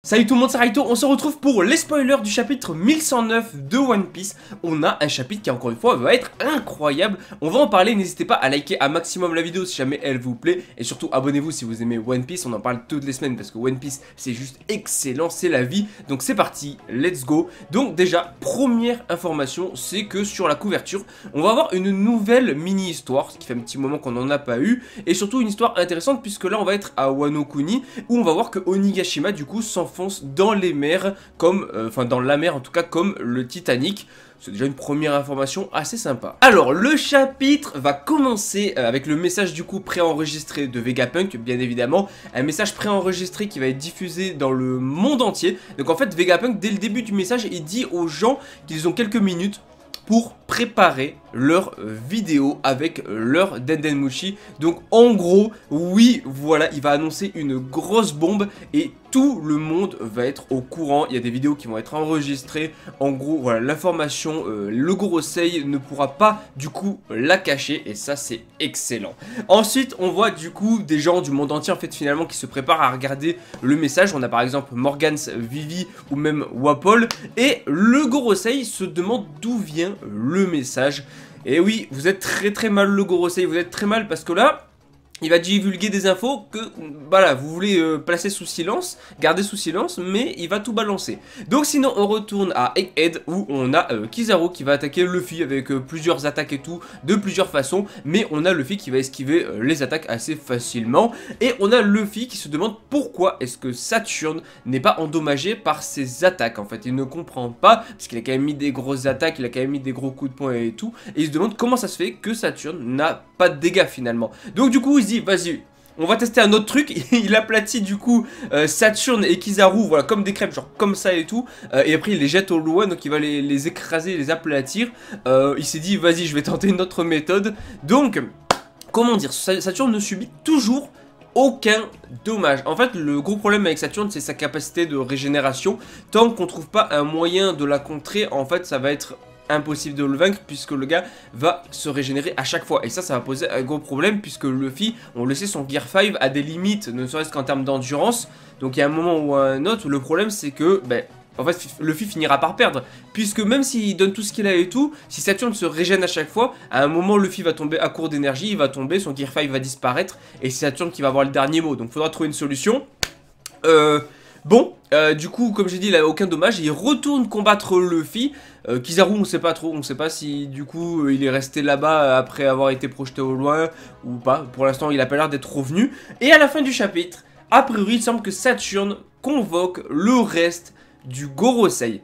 Salut tout le monde, c'est Raito, on se retrouve pour les spoilers du chapitre 1109 de One Piece. On a un chapitre qui encore une fois va être incroyable, on va en parler, n'hésitez pas à liker un maximum la vidéo si jamais elle vous plaît. Et surtout abonnez-vous si vous aimez One Piece, on en parle toutes les semaines parce que One Piece c'est juste excellent, c'est la vie. Donc c'est parti, let's go. Donc déjà, première information, c'est que sur la couverture, on va avoir une nouvelle mini-histoire, ce qui fait un petit moment qu'on n'en a pas eu. Et surtout une histoire intéressante puisque là on va être à Wano Kuni, où on va voir que Onigashima du coup s'enfonce dans les mers, comme, enfin dans la mer en tout cas, comme le Titanic. C'est déjà une première information assez sympa. Alors, le chapitre va commencer avec le message du coup préenregistré de Vegapunk, bien évidemment. Un message préenregistré qui va être diffusé dans le monde entier. Donc en fait, Vegapunk, dès le début du message, il dit aux gens qu'ils ont quelques minutes pour préparer leur vidéo avec leur Dendenmushi. Donc en gros, oui, voilà, il va annoncer une grosse bombe et tout le monde va être au courant. Il y a des vidéos qui vont être enregistrées. En gros, voilà, l'information, le Gorosei ne pourra pas du coup la cacher et ça c'est excellent. Ensuite, on voit du coup des gens du monde entier en fait finalement qui se préparent à regarder le message. On a par exemple Morgans, Vivi ou même Wapol et le Gorosei se demande d'où vient le message. Et oui, vous êtes très mal le Gorosei, vous êtes très mal parce que là, il va divulguer des infos que, voilà, vous voulez placer sous silence, garder sous silence, mais il va tout balancer. Donc sinon, on retourne à Egghead où on a Kizaru qui va attaquer Luffy avec plusieurs attaques et tout, de plusieurs façons, mais on a Luffy qui va esquiver les attaques assez facilement. Et on a Luffy qui se demande pourquoi est-ce que Saturne n'est pas endommagé par ses attaques. En fait, il ne comprend pas, parce qu'il a quand même mis des grosses attaques, il a quand même mis des gros coups de poing et tout, et il se demande comment ça se fait que Saturne n'a pas de dégâts finalement. Donc du coup, il se dit, vas-y, on va tester un autre truc. Il aplatit du coup Saturne et Kizaru, voilà, comme des crêpes, genre comme ça et tout. Et après il les jette au loin, donc il va les écraser, les aplatir. Il s'est dit, vas-y, je vais tenter une autre méthode. Donc, comment dire, Saturne ne subit toujours aucun dommage. En fait, le gros problème avec Saturne, c'est sa capacité de régénération. Tant qu'on trouve pas un moyen de la contrer, en fait, ça va être impossible de le vaincre puisque le gars va se régénérer à chaque fois et ça va poser un gros problème puisque Luffy, on le sait, son Gear 5 a des limites, ne serait-ce qu'en termes d'endurance. Donc il y a un moment ou un autre, le problème c'est que en fait Luffy finira par perdre puisque même s'il donne tout ce qu'il a et tout, si Saturne se régène à chaque fois, à un moment Luffy va tomber à court d'énergie, il va tomber, son Gear 5 va disparaître et c'est Saturne qui va avoir le dernier mot. Donc il faudra trouver une solution. Bon, du coup, comme j'ai dit, il a aucun dommage. Il retourne combattre Luffy. Kizaru, on sait pas trop. On sait pas si, du coup, il est resté là-bas après avoir été projeté au loin ou pas. Pour l'instant, il a pas l'air d'être revenu. Et à la fin du chapitre, a priori, il semble que Saturne convoque le reste du Gorosei.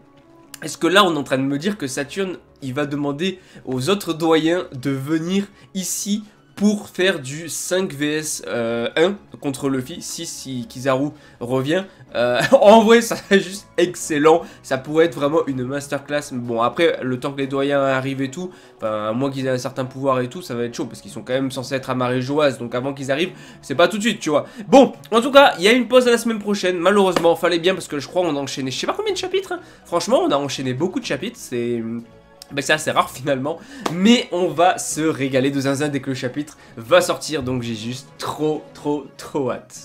Est-ce que là, on est en train de me dire que Saturne, il va demander aux autres doyens de venir ici pour faire du 5 vs 1 contre Luffy si Kizaru revient. En vrai, ça serait juste excellent. Ça pourrait être vraiment une masterclass. Bon, après, le temps que les doyens arrivent et tout, enfin, à moins qu'ils aient un certain pouvoir et tout, ça va être chaud parce qu'ils sont quand même censés être à marée joyeuse. Donc avant qu'ils arrivent, c'est pas tout de suite, tu vois. Bon, en tout cas, il y a une pause à la semaine prochaine. Malheureusement, fallait bien parce que je crois qu'on a enchaîné, je sais pas combien de chapitres, hein. Franchement, on a enchaîné beaucoup de chapitres. C'est assez rare finalement, mais on va se régaler de zinzin dès que le chapitre va sortir, donc j'ai juste trop hâte.